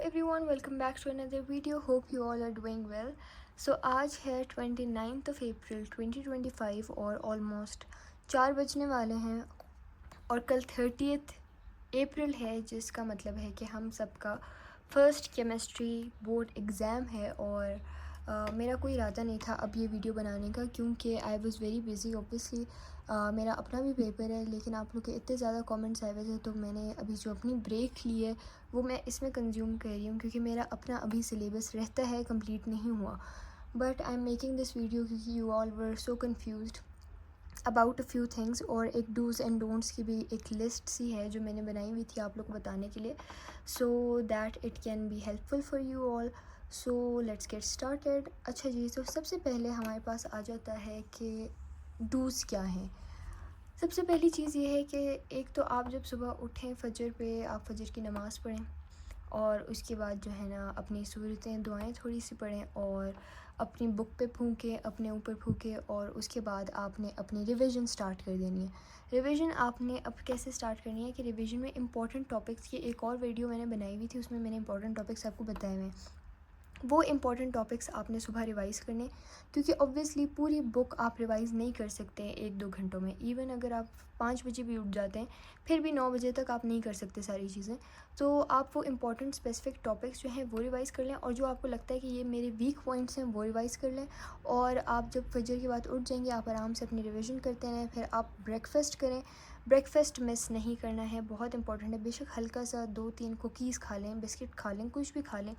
everyone, welcome back to another video. Hope you all are doing well. So आज है 29 अप्रैल 2025 और almost 4 बजने वाले हैं और कल 30 अप्रैल है, जिसका मतलब है कि हम सबका फर्स्ट केमिस्ट्री बोर्ड एग्ज़ाम है। और मेरा कोई इरादा नहीं था अब ये वीडियो बनाने का, क्योंकि I was very busy obviously. मेरा अपना भी पेपर है, लेकिन आप लोग के इतने ज़्यादा कमेंट्स आए हुए थे, तो मैंने अभी जो अपनी ब्रेक ली है वो मैं इसमें कंज्यूम कर रही हूँ, क्योंकि मेरा अपना अभी सिलेबस रहता है, कंप्लीट नहीं हुआ। But I am making this video क्योंकि you all were so confused about a few things, और एक डूज़ एंड डोंट्स की भी एक लिस्ट सी है जो मैंने बनाई हुई थी आप लोग को बताने के लिए, so that it can be helpful for you all. So let's get started. अच्छा जी, तो सबसे पहले हमारे पास आ जाता है कि डूज़ क्या हैं। सबसे पहली चीज़ ये है कि एक तो आप जब सुबह उठें फजर पे, आप फजर की नमाज़ पढ़ें और उसके बाद जो है ना अपनी सूरतें दुआएं थोड़ी सी पढ़ें और अपनी बुक पे फूकें, अपने ऊपर फूकें, और उसके बाद आपने अपनी रिवीजन स्टार्ट कर देनी है। रिवीजन आपने अब कैसे स्टार्ट करनी है कि रिवीजन में इंपॉर्टेंट टॉपिक्स की एक और वीडियो मैंने बनाई हुई थी, उसमें मैंने इंपॉर्टेंट टॉपिक्स आपको बताए हुए हैं। वो इम्पॉर्टेंट टॉपिक्स आपने सुबह रिवाइज़ करने, क्योंकि ऑब्वियसली पूरी बुक आप रिवाइज़ नहीं कर सकते हैं 1-2 घंटों में। इवन अगर आप 5 बजे भी उठ जाते हैं, फिर भी 9 बजे तक आप नहीं कर सकते सारी चीज़ें। तो आप वो इम्पॉर्टेंट स्पेसिफिक टॉपिक्स जो हैं वो रिवाइज़ कर लें, और जो आपको लगता है कि ये मेरे वीक पॉइंट्स हैं वो रिवाइज़ कर लें। और आप जब फजर के बाद उठ जाएंगे, आप आराम से अपनी रिविज़न करते रहें। फिर आप ब्रेकफास्ट करें, ब्रेकफास्ट मिस नहीं करना है, बहुत इंपॉर्टेंट है। बेशक हल्का सा 2-3 कुकीज़ खा लें, बिस्किट खा लें, कुछ भी खा लें,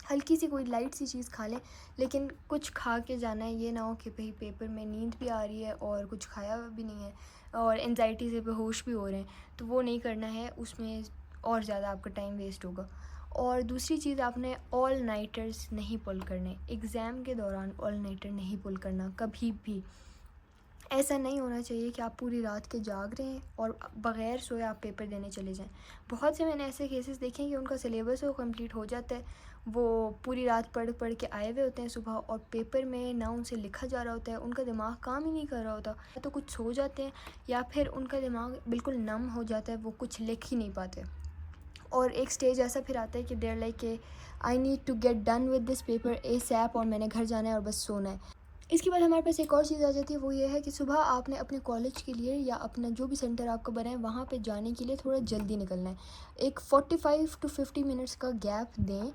हल्की सी कोई लाइट सी चीज़ खा लें, लेकिन कुछ खा के जाना है। ये ना हो कि भाई पेपर में नींद भी आ रही है और कुछ खाया हुआ भी नहीं है और एंजाइटी से बेहोश भी हो रहे हैं, तो वो नहीं करना है, उसमें और ज़्यादा आपका टाइम वेस्ट होगा। और दूसरी चीज़, आपने ऑल नाइटर्स नहीं पुल करने। एग्ज़ाम के दौरान ऑल नाइटर नहीं पुल करना कभी भी। ऐसा नहीं होना चाहिए कि आप पूरी रात के जाग रहे हैं और बग़ैर सोए आप पेपर देने चले जाएं। बहुत से मैंने ऐसे केसेस देखे हैं कि उनका सिलेबस वो कंप्लीट हो जाता है, वो पूरी रात पढ़ पढ़ के आए हुए होते हैं सुबह, और पेपर में ना उनसे लिखा जा रहा होता है, उनका दिमाग काम ही नहीं कर रहा होता, या तो कुछ सो जाते हैं या फिर उनका दिमाग बिल्कुल नम हो जाता है, वो कुछ लिख ही नहीं पाते। और एक स्टेज ऐसा फिर आता है कि there like I need to get done with this paper ASAP, और मैंने घर जाना है और बस सोना है। इसके बाद हमारे पास एक और चीज़ आ जाती है, वो ये है कि सुबह आपने अपने कॉलेज के लिए या अपना जो भी सेंटर आपका बना है वहाँ पे जाने के लिए थोड़ा जल्दी निकलना है। एक 45 to 50 मिनट्स का गैप दें,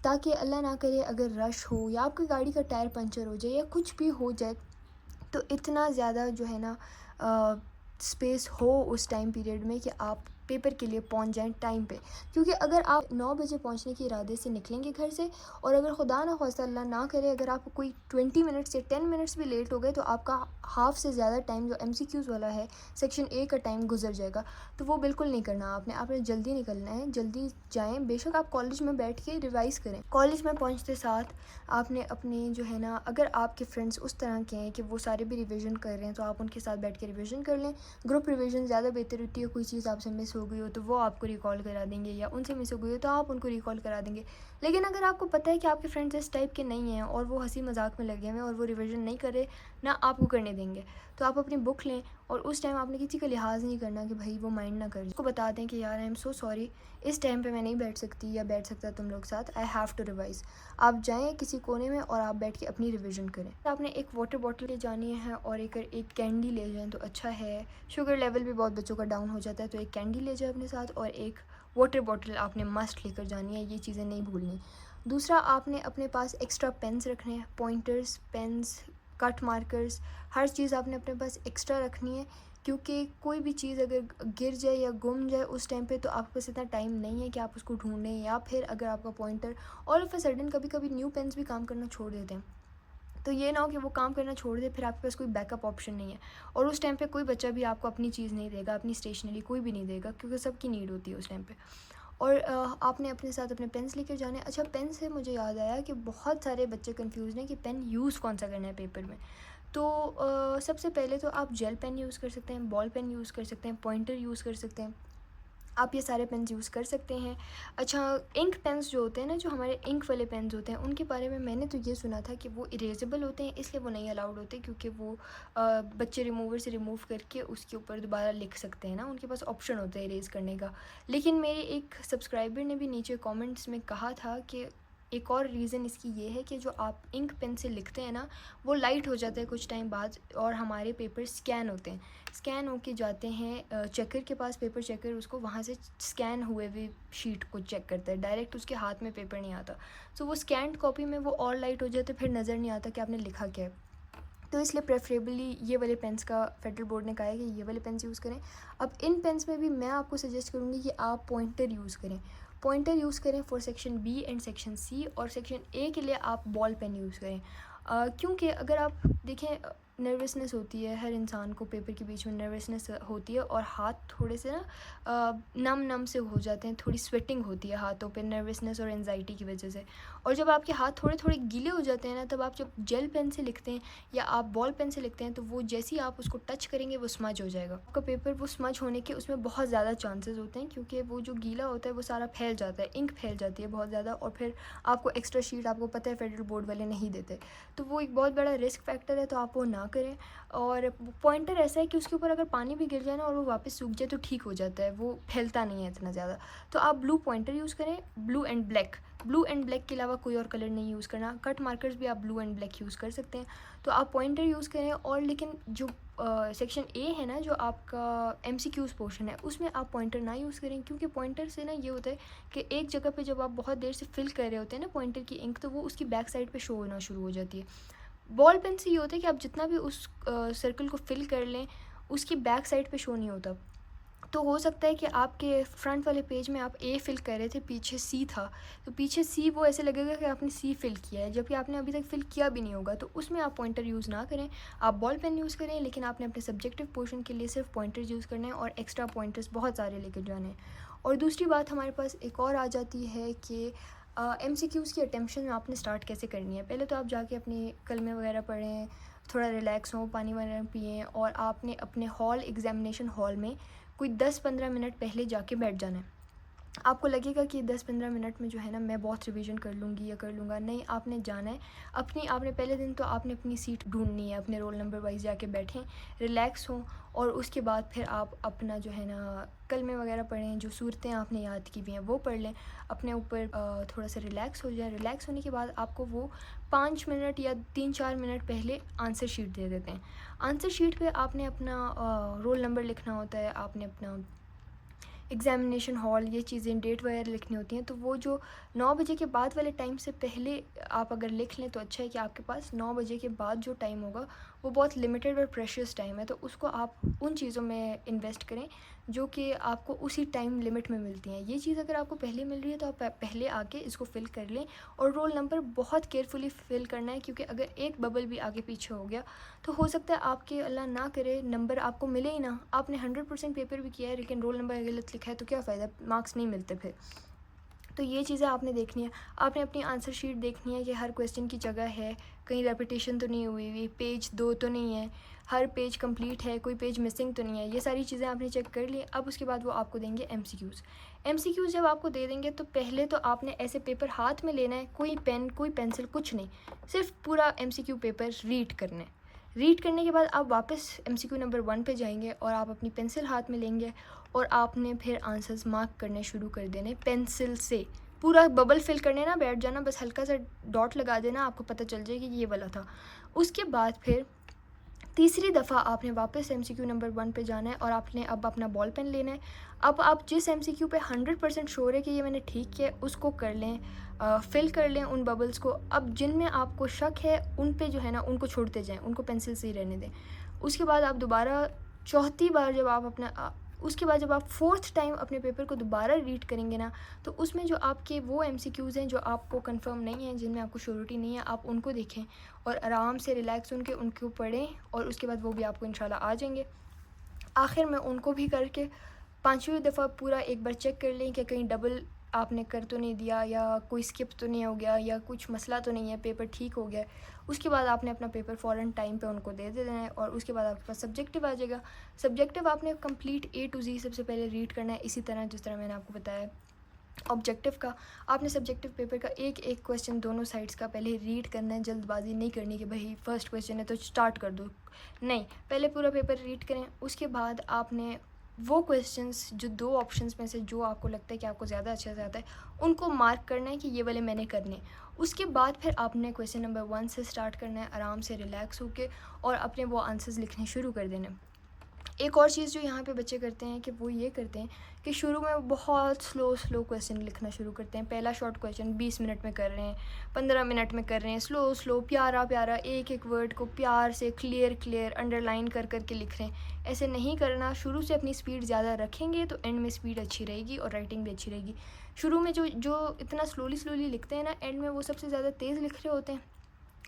ताकि अल्लाह ना करे अगर रश हो या आपकी गाड़ी का टायर पंचर हो जाए या कुछ भी हो जाए, तो इतना ज़्यादा जो है ना स्पेस हो उस टाइम पीरियड में कि आप पेपर के लिए पहुंच जाएं टाइम पे। क्योंकि अगर आप 9 बजे पहुंचने के इरादे से निकलेंगे घर से, और अगर खुदा ना खास्ता अल्लाह ना करे अगर आप कोई 20 मिनट्स या 10 मिनट्स भी लेट हो गए, तो आपका हाफ़ से ज़्यादा टाइम जो MCQs वाला है, सेक्शन ए का टाइम गुजर जाएगा। तो वो बिल्कुल नहीं करना आपने जल्दी निकलना है, जल्दी जाएँ। बेशक आप कॉलेज में बैठ के रिवाइज़ करें। कॉलेज में पहुँचते साथ आपने अपने जो है ना, अगर आपके फ्रेंड्स उस तरह के हैं कि वो सारे भी रिवीजन कर रहे हैं, तो आप उनके साथ बैठ के रिवीजन कर लें। ग्रुप रिवीजन ज़्यादा बेहतर होती है। कोई चीज़ आपसे मिस हो गई हो तो वो आपको रिकॉल करा देंगे, या उनसे मिस हो गई हो तो आप उनको रिकॉल करा देंगे। लेकिन अगर आपको पता है कि आपके फ्रेंड्स इस टाइप के नहीं हैं और वो हंसी मजाक में लगे हुए हैं और वो रिवीजन नहीं करे, ना आपको करने देंगे, तो आप अपनी बुक लें, और उस टाइम आपने किसी का लिहाज नहीं करना कि भाई वो माइंड ना करे। उसको बता दें कि यार आई एम सो सॉरी, इस टाइम पे मैं नहीं बैठ सकती या बैठ सकता तुम लोग साथ, आई हैव टू रिवाइज़। आप जाएँ किसी कोने में और आप बैठ के अपनी रिवीजन करें। आपने एक वाटर बॉटल ले जानी है और एक कैंडी ले जाएँ तो अच्छा है। शुगर लेवल भी बहुत बच्चों का डाउन हो जाता है, तो एक कैंडी ले जाए अपने साथ, और एक वाटर बॉटल आपने मस्ट लेकर जानी है, ये चीज़ें नहीं भूलनी। दूसरा, आपने अपने पास एक्स्ट्रा पेन्स रखने हैं, पॉइंटर्स, पेन्स, कट मार्कर्स, हर चीज़ आपने अपने पास एक्स्ट्रा रखनी है, क्योंकि कोई भी चीज़ अगर गिर जाए या गुम जाए उस टाइम पे, तो आपके पास इतना टाइम नहीं है कि आप उसको ढूंढें। या फिर अगर आपका pointer all of a sudden, कभी कभी न्यू पेन्स भी काम करना छोड़ देते हैं, तो ये ना हो कि वो काम करना छोड़ दे, फिर आपके पास कोई बैकअप ऑप्शन नहीं है, और उस टाइम पे कोई बच्चा भी आपको अपनी चीज़ नहीं देगा, अपनी स्टेशनरी कोई भी नहीं देगा, क्योंकि सबकी नीड होती है उस टाइम पे। और आपने अपने साथ अपने पेन्स लेकर जाने। अच्छा, पेन से मुझे याद आया कि बहुत सारे बच्चे कंफ्यूज हैं कि पेन यूज़ कौन सा करना है पेपर में। तो सबसे पहले तो आप जेल पेन यूज़ कर सकते हैं, बॉल पेन यूज़ कर सकते हैं, पॉइंटर यूज़ कर सकते हैं। आप ये सारे पेन्स यूज़ कर सकते हैं। अच्छा, इंक पेन्स जो होते हैं ना, जो हमारे इंक वाले पेन्स होते हैं, उनके बारे में मैंने तो ये सुना था कि वो इरेजेबल होते हैं, इसलिए वो नहीं अलाउड होते, क्योंकि वो बच्चे रिमूवर से रिमूव करके उसके ऊपर दोबारा लिख सकते हैं ना, उनके पास ऑप्शन होता है इरेज़ करने का। लेकिन मेरे एक सब्सक्राइबर ने भी नीचे कमेंट्स में कहा था कि एक और रीज़न इसकी ये है कि जो आप इंक पेन से लिखते हैं ना, वो लाइट हो जाता है कुछ टाइम बाद, और हमारे पेपर स्कैन होते हैं, स्कैन होके जाते हैं चेकर के पास, पेपर चेकर उसको वहाँ से स्कैन हुए हुए शीट को चेक करता है, डायरेक्ट उसके हाथ में पेपर नहीं आता। सो वो स्कैंड कॉपी में वो और लाइट हो जाते, फिर नज़र नहीं आता कि आपने लिखा क्या है। तो इसलिए प्रेफरेबली ये वाले पेन्स का फेडरल बोर्ड ने कहा है कि ये वाले पेन्स यूज़ करें। अब इन पेन्स में भी मैं आपको सजेस्ट करूँगी कि आप पॉइंटर यूज़ करें, पॉइंटर यूज़ करें for section B and section C, और सेक्शन ए के लिए आप बॉल पेन यूज़ करें। क्योंकि अगर आप देखें, नर्वसनेस होती है, हर इंसान को पेपर के बीच में नर्वसनेस होती है, और हाथ थोड़े से ना नम नम से हो जाते हैं, थोड़ी स्वेटिंग होती है हाथों पे नर्वसनेस और एंजाइटी की वजह से। और जब आपके हाथ थोड़े थोड़े गीले हो जाते हैं ना, तब आप जब जेल पेन से लिखते हैं या आप बॉल पेन से लिखते हैं, तो वो जैसे ही आप उसको टच करेंगे वो स्मज हो जाएगा आपका पेपर। वो स्मज होने के उसमें बहुत ज़्यादा चांसेस होते हैं, क्योंकि वो जो गीला होता है वो सारा फैल जाता है, इंक फैल जाती है बहुत ज़्यादा, और फिर आपको एक्स्ट्रा शीट, आपको पता है फेडरल बोर्ड वाले नहीं देते, तो वो एक बहुत बड़ा रिस्क फैक्टर है, तो आप वो ना करें। और पॉइंटर ऐसा है कि उसके ऊपर अगर पानी भी गिर जाए ना और वो वापस सूख जाए तो ठीक हो जाता है, वो फैलता नहीं है इतना ज़्यादा। तो आप ब्लू पॉइंटर यूज़ करें, blue and black, blue and black के अलावा कोई और कलर नहीं यूज़ करना। कट मार्कर्स भी आप ब्लू एंड ब्लैक यूज़ कर सकते हैं, तो आप पॉइंटर यूज़ करें। और लेकिन जो सेक्शन ए है ना, जो आपका MCQs पोर्शन है, उसमें आप पॉइंटर ना यूज़ करें, क्योंकि पॉइंटर से ना ये होता है कि एक जगह पे जब आप बहुत देर से फिल कर रहे होते हैं ना पॉइंटर की इंक, तो वो उसकी बैक साइड पे शो होना शुरू हो जाती है। बॉल पेन से ये होता है कि आप जितना भी उस सर्कल को फिल कर लें, उसकी बैक साइड पे शो नहीं होता। तो हो सकता है कि आपके फ्रंट वाले पेज में आप ए फिल कर रहे थे, पीछे सी था, तो पीछे सी वो ऐसे लगेगा कि आपने सी फिल किया है, जबकि आपने अभी तक फिल किया भी नहीं होगा। तो उसमें आप पॉइंटर यूज़ ना करें, आप बॉल पेन यूज़ करें, लेकिन आपने अपने सब्जेक्टिव पोर्शन के लिए सिर्फ पॉइंटर्स यूज़ करने हैं, और एक्स्ट्रा पॉइंटर्स बहुत सारे लेकर जाने हैं। और दूसरी बात हमारे पास एक और आ जाती है कि MCQs की अटेम्प्शन आपने स्टार्ट कैसे करनी है। पहले तो आप जाके अपने कलमे वगैरह पढ़ें, थोड़ा रिलैक्स हों, पानी वगैरह पिएँ, और आपने अपने एग्ज़ामिनेशन हॉल में कोई 10-15 मिनट पहले जाके बैठ जाना है। आपको लगेगा कि 10-15 मिनट में जो है ना मैं बहुत रिवीजन कर लूँगी या कर लूँगा, नहीं, आपने जाना है आपने पहले दिन तो आपने अपनी सीट ढूंढनी है, अपने रोल नंबर वाइज जाके बैठें, रिलैक्स हों, और उसके बाद फिर आप अपना जो है ना कलमे वगैरह पढ़ें, जो सूरतें आपने याद की हुई हैं वो पढ़ लें, अपने ऊपर थोड़ा सा रिलैक्स हो जाए। रिलैक्स होने के बाद आपको वो 5 मिनट या 3-4 मिनट पहले आंसर शीट दे देते हैं। आंसर शीट पे आपने अपना रोल नंबर लिखना होता है, आपने अपना एग्ज़ामिनेशन हॉल, ये चीज़ें डेट वगैरह लिखनी होती हैं। तो वो जो 9 बजे के बाद वाले टाइम से पहले आप अगर लिख लें तो अच्छा है, कि आपके पास 9 बजे के बाद जो टाइम होगा वो बहुत लिमिटेड और प्रेशियस टाइम है, तो उसको आप उन चीज़ों में इन्वेस्ट करें जो कि आपको उसी टाइम लिमिट में मिलती हैं। ये चीज़ अगर आपको पहले मिल रही है तो आप पहले आके इसको फ़िल कर लें, और रोल नंबर बहुत केयरफुली फ़िल करना है, क्योंकि अगर एक बबल भी आगे पीछे हो गया तो हो सकता है आपके, अल्लाह ना करे, नंबर आपको मिले ही ना। आपने 100% पेपर भी किया है लेकिन रोल नंबर गलत लिखा है, तो क्या फ़ायदा, मार्क्स नहीं मिलते फिर। तो ये चीज़ें आपने देखनी है। आपने अपनी आंसर शीट देखनी है कि हर क्वेश्चन की जगह है, कहीं रेपिटेशन तो नहीं हुई हुई, पेज 2 तो नहीं है, हर पेज कंप्लीट है, कोई पेज मिसिंग तो नहीं है। ये सारी चीज़ें आपने चेक कर ली। अब उसके बाद वो आपको देंगे MCQs जब आपको दे देंगे तो पहले तो आपने ऐसे पेपर हाथ में लेना है, कोई पेन कोई पेंसिल कुछ नहीं, सिर्फ पूरा MCQ पेपर रीड करना है। रीड करने के बाद आप वापस MCQ नंबर 1 पे जाएंगे, और आप अपनी पेंसिल हाथ में लेंगे, और आपने फिर आंसर्स मार्क करने शुरू कर देने पेंसिल से। पूरा बबल फिल करने ना बैठ जाना, बस हल्का सा डॉट लगा देना, आपको पता चल जाएगा कि ये वाला था। उसके बाद फिर तीसरी दफ़ा आपने वापस MCQ नंबर 1 पे जाना है, और आपने अब अपना बॉल पेन लेना है। अब आप जिस MCQ पे 100% श्योर है कि ये मैंने ठीक किया है, उसको कर लें, फिल कर लें उन बबल्स को। अब जिनमें आपको शक है उन पे जो है ना उनको छोड़ते जाएं, उनको पेंसिल से ही रहने दें। उसके बाद आप दोबारा चौथी बार जब आप उसके बाद जब आप 4th टाइम अपने पेपर को दोबारा रीड करेंगे ना, तो उसमें जो आपके वो MCQs हैं जो आपको कंफर्म नहीं है, जिनमें आपको श्योरिटी नहीं है, आप उनको देखें और आराम से रिलैक्स उनको पढ़ें, और उसके बाद वो भी आपको इंशाल्लाह आ जाएंगे। आखिर में उनको भी करके 5वीं दफ़ा पूरा एक बार चेक कर लें कि कहीं डबल आपने कर तो नहीं दिया, या कोई स्किप तो नहीं हो गया, या कुछ मसला तो नहीं है, पेपर ठीक हो गया। उसके बाद आपने अपना पेपर फ़ौरन टाइम पे उनको दे देना है, और उसके बाद आपके पास सब्जेक्टिव आ जाएगा। सब्जेक्टिव आपने कंप्लीट A to Z सबसे पहले रीड करना है, इसी तरह जिस तरह मैंने आपको बताया। ऑब्जेक्टिव का आपने सब्जेक्टिव पेपर का एक एक क्वेश्चन दोनों साइड्स का पहले रीड करना है। जल्दबाजी नहीं करनी कि भाई फर्स्ट क्वेश्चन है तो स्टार्ट कर दो, नहीं, पहले पूरा पेपर रीड करें। उसके बाद आपने वो क्वेश्चंस जो 2 ऑप्शंस में से जो आपको लगता है कि आपको ज़्यादा अच्छा से आता है, उनको मार्क करना है कि ये वाले मैंने करने। उसके बाद फिर आपने क्वेश्चन नंबर 1 से स्टार्ट करना है, आराम से रिलैक्स होके, और अपने वो आंसर्स लिखने शुरू कर देने। एक और चीज़ जो यहाँ पे बच्चे करते हैं कि वो ये करते हैं कि शुरू में वो बहुत स्लो क्वेश्चन लिखना शुरू करते हैं। पहला शॉर्ट क्वेश्चन 20 मिनट में कर रहे हैं, 15 मिनट में कर रहे हैं, स्लो प्यारा एक एक वर्ड को प्यार से क्लियर अंडरलाइन कर के लिख रहे हैं। ऐसे नहीं करना। शुरू से अपनी स्पीड ज़्यादा रखेंगे तो एंड में स्पीड अच्छी रहेगी और राइटिंग भी अच्छी रहेगी। शुरू में जो इतना स्लोली लिखते हैं ना, एंड में वो सबसे ज़्यादा तेज़ लिख रहे होते हैं,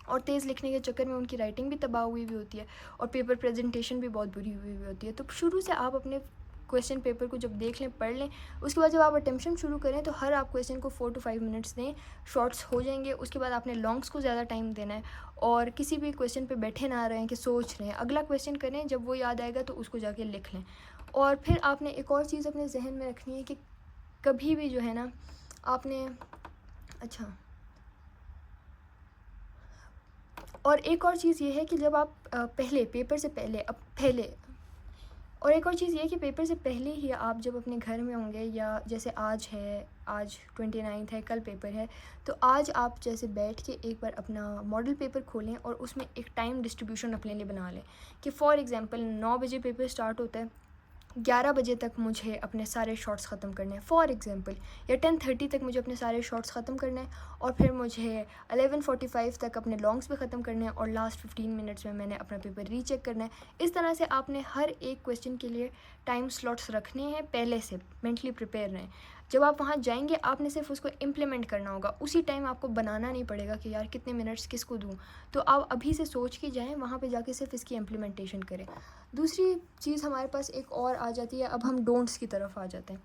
और तेज़ लिखने के चक्कर में उनकी राइटिंग भी तबाह हुई होती है, और पेपर प्रेजेंटेशन भी बहुत बुरी हुई होती है। तो शुरू से आप अपने क्वेश्चन पेपर को जब देख लें, पढ़ लें, उसके बाद जब आप अटेम्प्शन शुरू करें तो हर आप क्वेश्चन को 4 to 5 मिनट्स दें, शॉर्ट्स हो जाएंगे। उसके बाद आपने लॉन्ग्स को ज़्यादा टाइम देना है, और किसी भी क्वेश्चन पे बैठे ना रहें कि सोच रहे हैं। अगला क्वेश्चन करें, जब वो याद आएगा तो उसको जाके लिख लें। और फिर आपने एक और चीज़ अपने जहन में रखनी है कि कभी भी जो है ना आपने और एक और चीज़ ये है कि जब आप पेपर से पहले ही आप जब अपने घर में होंगे, या जैसे आज 29 है, कल पेपर है, तो आज आप जैसे बैठ के एक बार अपना मॉडल पेपर खोलें और उसमें एक टाइम डिस्ट्रीब्यूशन अपने लिए बना लें कि फॉर एग्ज़ाम्पल 9 बजे पेपर स्टार्ट होता है, 11 बजे तक मुझे अपने सारे शॉर्ट्स ख़त्म करने हैं फॉर एग्ज़ाम्पल, या 10:30 तक मुझे अपने सारे शॉर्ट्स ख़त्म करने हैं, और फिर मुझे 11:45 तक अपने लॉन्ग्स पे ख़त्म करने हैं, और लास्ट 15 मिनट्स में मैंने अपना पेपर रीचेक करना है। इस तरह से आपने हर एक क्वेश्चन के लिए टाइम स्लॉट्स रखने हैं, पहले से मेंटली प्रिपेयर रहें। जब आप वहाँ जाएंगे आपने सिर्फ उसको इम्प्लीमेंट करना होगा, उसी टाइम आपको बनाना नहीं पड़ेगा कि यार कितने मिनट्स किसको दूँ। तो आप अभी से सोच के जाएँ, वहाँ पे जाके सिर्फ इसकी इम्प्लीमेंटेशन करें। दूसरी चीज़ हमारे पास एक और आ जाती है, अब हम डोंट्स की तरफ आ जाते हैं।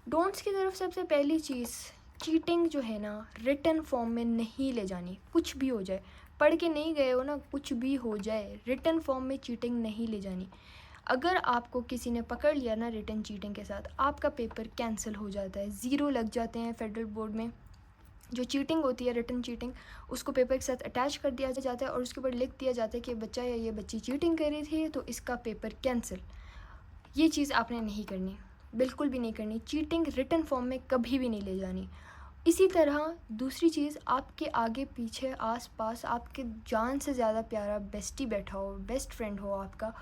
डोंट्स की तरफ सबसे पहली चीज़, चीटिंग जो है ना रिटन फॉर्म में नहीं ले जानी। कुछ भी हो जाए, पढ़ के नहीं गए हो ना, कुछ भी हो जाए, रिटन फॉर्म में चीटिंग नहीं ले जानी। अगर आपको किसी ने पकड़ लिया ना रिटन चीटिंग के साथ, आपका पेपर कैंसिल हो जाता है, 0 लग जाते हैं फेडरल बोर्ड में। जो चीटिंग होती है, रिटन चीटिंग, उसको पेपर के साथ अटैच कर दिया जाता है, और उसके ऊपर लिख दिया जाता है कि बच्चा या ये बच्ची चीटिंग कर रही थी तो इसका पेपर कैंसिल। ये चीज़ आपने नहीं करनी, बिल्कुल भी नहीं करनी। चीटिंग रिटन फॉर्म में कभी भी नहीं ले जानी। इसी तरह दूसरी चीज़, आपके आगे पीछे आस पास आपके जान से ज़्यादा प्यारा बेस्टी बैठा हो, बेस्ट फ्रेंड हो आपका,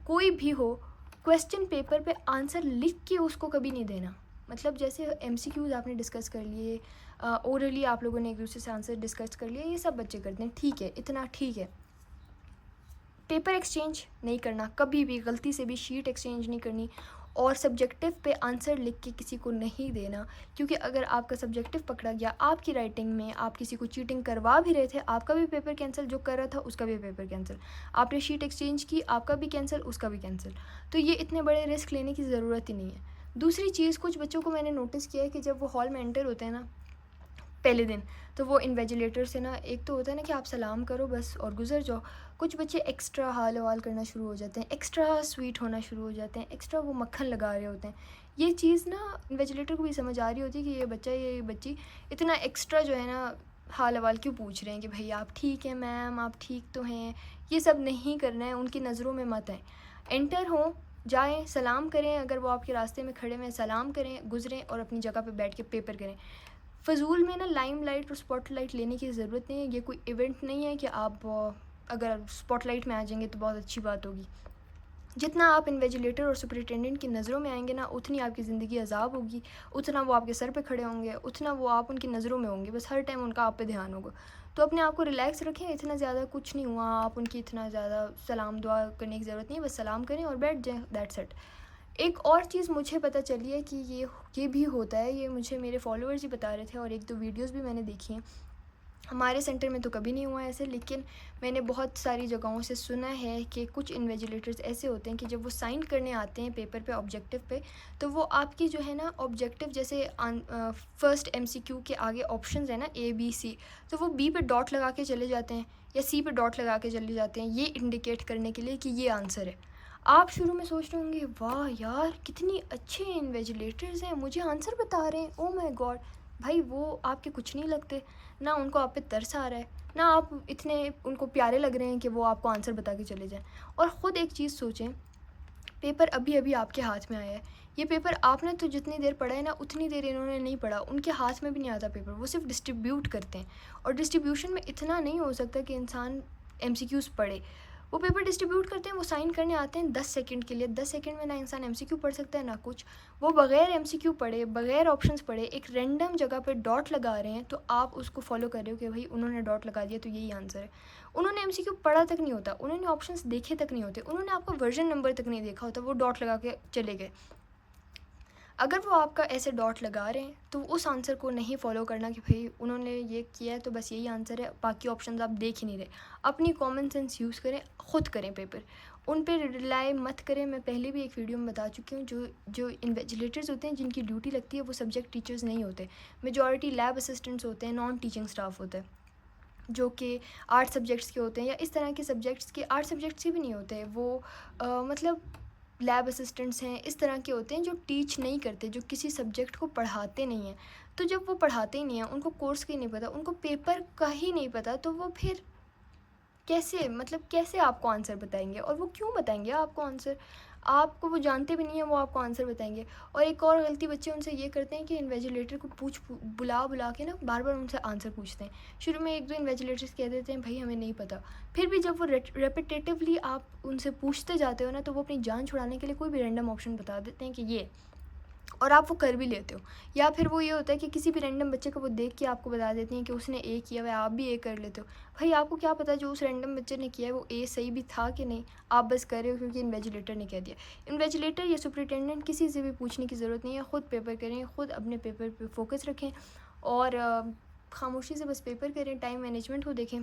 कोई भी हो, क्वेश्चन पेपर पे आंसर लिख के उसको कभी नहीं देना। मतलब जैसे MCQs आपने डिस्कस कर लिए, ओरली आप लोगों ने एक दूसरे से आंसर डिस्कस कर लिए, ये सब बच्चे करते हैं, ठीक है, इतना ठीक है। पेपर एक्सचेंज नहीं करना कभी भी, गलती से भी शीट एक्सचेंज नहीं करनी, और सब्जेक्टिव पे आंसर लिख के किसी को नहीं देना, क्योंकि अगर आपका सब्जेक्टिव पकड़ा गया, आपकी राइटिंग में आप किसी को चीटिंग करवा भी रहे थे, आपका भी पेपर कैंसिल, जो कर रहा था उसका भी पेपर कैंसिल। आपने शीट एक्सचेंज की, आपका भी कैंसिल, उसका भी कैंसिल। तो ये इतने बड़े रिस्क लेने की ज़रूरत ही नहीं है। दूसरी चीज़, कुछ बच्चों को मैंने नोटिस किया है कि जब वो हॉल में एंटर होते हैं ना पहले दिन, तो वो इन्वेजिलेटर से ना, एक तो होता है ना कि आप सलाम करो बस और गुजर जाओ, कुछ बच्चे एक्स्ट्रा हाल हवाल करना शुरू हो जाते हैं, एक्स्ट्रा स्वीट होना शुरू हो जाते हैं, एक्स्ट्रा वो मक्खन लगा रहे होते हैं। ये चीज़ ना इन्वेजिलेटर को भी समझ आ रही होती है कि ये बच्चा ये बच्ची इतना एक्स्ट्रा जो है ना हाल हवाल क्यों पूछ रहे हैं, कि भाई आप ठीक हैं मैम, आप ठीक तो हैं। ये सब नहीं करना है, उनकी नज़रों में मत आए। एंटर हो, जाएं, सलाम करें, अगर वो आपके रास्ते में खड़े हुए सलाम करें, गुजरें, और अपनी जगह पे बैठ के पेपर करें। फ़जूल में ना लाइमलाइट और स्पॉटलाइट लेने की ज़रूरत नहीं है। ये कोई इवेंट नहीं है कि आप अगर स्पॉटलाइट में आ जाएंगे तो बहुत अच्छी बात होगी। जितना आप इन्वेजिलेटर और सुपरिटेंडेंट की नज़रों में आएंगे ना, उतनी आपकी ज़िंदगी अजाब होगी, उतना वो आपके सर पे खड़े होंगे, उतना वो आप उनकी नज़रों में होंगे, बस हर टाइम उनका आप पे ध्यान होगा। तो अपने आप को रिलैक्स रखें, इतना ज़्यादा कुछ नहीं हुआ, आप उनकी इतना ज़्यादा सलाम दुआ करने की ज़रूरत नहीं है, बस सलाम करें और बैठ जाएँ, दैट्स इट। एक और चीज़ मुझे पता चली है कि ये भी होता है, ये मुझे मेरे फॉलोअर्स ही बता रहे थे, और 1-2 वीडियोस भी मैंने देखी हैं हमारे सेंटर में तो कभी नहीं हुआ ऐसे, लेकिन मैंने बहुत सारी जगहों से सुना है कि कुछ इन्विजिलेटर्स ऐसे होते हैं कि जब वो साइन करने आते हैं पेपर पे ऑब्जेक्टिव पे, तो वो आपकी जो है ना ऑब्जेक्टिव, जैसे फर्स्ट एमसीक्यू के आगे ऑप्शंस है ना ए बी सी, तो वो बी पे डॉट लगा के चले जाते हैं या सी पे डॉट लगा के चले जाते हैं, ये इंडिकेट करने के लिए कि ये आंसर है। आप शुरू में सोच रहे होंगे वाह यार कितनी अच्छे इन्विजिलेटर्स हैं, मुझे आंसर बता रहे हैं, ओ माय गॉड। भाई वो आपके कुछ नहीं लगते, ना उनको आप पे तरस आ रहा है, ना आप इतने उनको प्यारे लग रहे हैं कि वो आपको आंसर बता के चले जाएं। और ख़ुद एक चीज़ सोचें, पेपर अभी अभी आपके हाथ में आया है, ये पेपर आपने तो जितनी देर पढ़ा है ना उतनी देर इन्होंने नहीं पढ़ा, उनके हाथ में भी नहीं आता पेपर, वो सिर्फ डिस्ट्रीब्यूट करते हैं। और डिस्ट्रीब्यूशन में इतना नहीं हो सकता कि इंसान एमसीक्यूज़ पढ़े। वो पेपर डिस्ट्रीब्यूट करते हैं, वो साइन करने आते हैं 10 सेकंड के लिए, 10 सेकंड में ना इंसान एमसीक्यू पढ़ सकता है ना कुछ। वो बगैर एमसीक्यू पढ़े, बगैर ऑप्शंस पढ़े, एक रैंडम जगह पे डॉट लगा रहे हैं, तो आप उसको फॉलो कर रहे हो कि भाई उन्होंने डॉट लगा दिया तो यही आंसर है। उन्होंने एमसीक्यू पढ़ा तक नहीं होता, उन्होंने ऑप्शंस देखे तक नहीं होते, उन्होंने आपका वर्जन नंबर तक नहीं देखा होता, वो डॉट लगा के चले गए। अगर वो आपका ऐसे डॉट लगा रहे हैं तो उस आंसर को नहीं फॉलो करना कि भाई उन्होंने ये किया है तो बस यही आंसर है, बाकी ऑप्शंस आप देख ही नहीं रहे। अपनी कॉमन सेंस यूज़ करें, ख़ुद करें पेपर, उन पे रिलाई मत करें। मैं पहले भी एक वीडियो में बता चुकी हूँ, जो जो इन्विजिलेटर्स होते हैं जिनकी ड्यूटी लगती है वो सब्जेक्ट टीचर्स नहीं होते, मेजॉरिटी लैब असिस्टेंट्स होते हैं, नॉन टीचिंग स्टाफ होता है जो कि आर्ट सब्जेक्ट्स के होते हैं या इस तरह के सब्जेक्ट्स के, आर्ट सब्जेक्ट्स के भी नहीं होते, वो मतलब लैब असिस्टेंट्स हैं, इस तरह के होते हैं जो टीच नहीं करते, जो किसी सब्जेक्ट को पढ़ाते नहीं हैं। तो जब वो पढ़ाते ही नहीं हैं, उनको कोर्स का ही नहीं पता, उनको पेपर का ही नहीं पता, तो वो फिर कैसे, मतलब कैसे आपको आंसर बताएंगे, और वो क्यों बताएंगे आपको आंसर, आपको वो जानते भी नहीं हैं, वो आपको आंसर बताएंगे। और एक और गलती बच्चे उनसे ये करते हैं कि इन्विजिलेटर को बुला बुला के ना बार बार उनसे आंसर पूछते हैं। शुरू में एक दो इन्विजिलेटर्स कह देते हैं भाई हमें नहीं पता, फिर भी जब वो रेपिटेटिवली आप उनसे पूछते जाते हो ना, तो वो अपनी जान छुड़ाने के लिए कोई भी रैंडम ऑप्शन बता देते हैं कि ये, और आप वो कर भी लेते हो। या फिर वो ये होता है कि किसी भी रैंडम बच्चे को वो देख के आपको बता देती हैं कि उसने ए किया हुआ है, आप भी ए कर लेते हो। भाई आपको क्या पता जो उस रैंडम बच्चे ने किया है वो ए सही भी था कि नहीं, आप बस कर रहे हो क्योंकि इन्विजिलेटर ने कह दिया। इन्विजिलेटर या सुपरिटेंडेंट किसी से भी पूछने की ज़रूरत नहीं है, ख़ुद पेपर करें, ख़ुद अपने पेपर पर फोकस रखें और खामोशी से बस पेपर करें, टाइम मैनेजमेंट को देखें।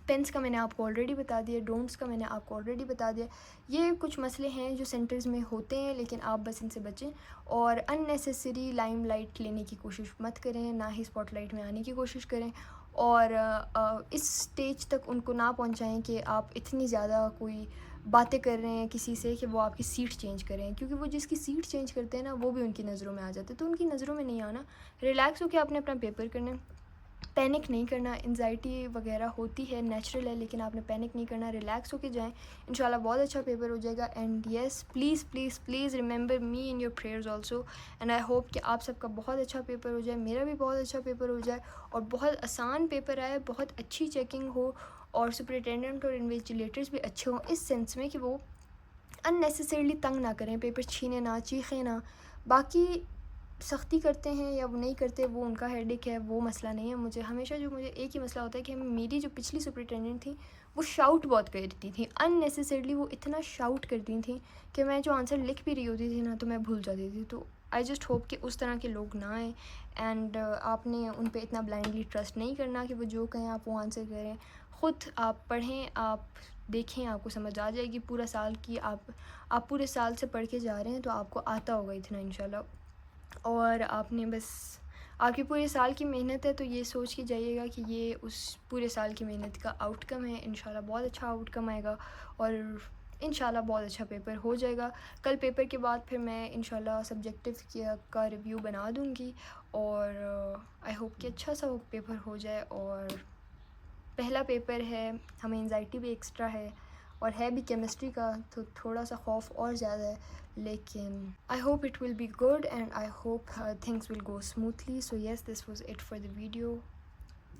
पेन्स का मैंने आपको ऑलरेडी बता दिया, डोंट्स का मैंने आपको ऑलरेडी बता दिया। ये कुछ मसले हैं जो सेंटर्स में होते हैं, लेकिन आप बस इनसे बचें और अननेसेसरी लाइमलाइट लेने की कोशिश मत करें, ना ही स्पॉटलाइट में आने की कोशिश करें, और इस स्टेज तक उनको ना पहुंचाएं कि आप इतनी ज़्यादा कोई बातें कर रहे हैं किसी से कि वो आपकी सीट चेंज करें, क्योंकि वो जिसकी सीट चेंज करते हैं ना वो भी उनकी नज़रों में आ जाते हैं। तो उनकी नज़रों में नहीं आना, रिलैक्स होकर आपने अपना पेपर करना, पैनिक नहीं करना। एंजाइटी वगैरह होती है, नेचुरल है, लेकिन आपने पैनिक नहीं करना, रिलैक्स होके जाएं, इंशाल्लाह बहुत अच्छा पेपर हो जाएगा। And yes, please please please remember me in your prayers also, and I hope कि आप सबका बहुत अच्छा पेपर हो जाए, मेरा भी बहुत अच्छा पेपर हो जाए और बहुत आसान पेपर आए, बहुत अच्छी चेकिंग हो और सुपरिटेंडेंट और इन्विजिलेटर्स भी अच्छे हों, इस सेंस में कि वो अननेसेसरीली तंग ना करें, पेपर छीने ना, चीखें ना। बाकी सख्ती करते हैं या वो नहीं करते वो उनका हेडेक है, वो मसला नहीं है। मुझे हमेशा जो मुझे एक ही मसला होता है कि मेरी जो पिछली सुपरिटेंडेंट थी वो शाउट बहुत करती थी, अननेसेसरीली वो इतना शाउट करती थी कि मैं जो आंसर लिख भी रही होती थी ना तो मैं भूल जाती थी। तो आई जस्ट होप कि उस तरह के लोग ना आए, एंड आपने उन पे इतना ब्लाइंडली ट्रस्ट नहीं करना कि वो जो कहें आप वो आंसर करें। ख़ुद आप पढ़ें, आप देखें, आपको समझ आ जाएगी। पूरा साल की आप पूरे साल से पढ़ के जा रहे हैं तो आपको आता होगा इतना इंशाल्लाह, और आपने बस, आपकी पूरे साल की मेहनत है तो ये सोच के जाइएगा कि ये उस पूरे साल की मेहनत का आउटकम है। इंशाल्लाह बहुत अच्छा आउटकम आएगा और इंशाल्लाह बहुत अच्छा पेपर हो जाएगा। कल पेपर के बाद फिर मैं इंशाल्लाह सब्जेक्टिव का रिव्यू बना दूँगी और आई होप कि अच्छा सा पेपर हो जाए। और पहला पेपर है, हमें एंजाइटी भी एक्स्ट्रा है और है भी केमिस्ट्री का, तो थोड़ा सा खौफ और ज़्यादा है, लेकिन I hope it will be good and I hope things will go smoothly. So yes, this was it for the video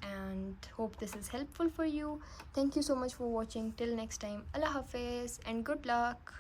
and hope this is helpful for you. Thank you so much for watching. Till next time, Allah Hafiz and good luck.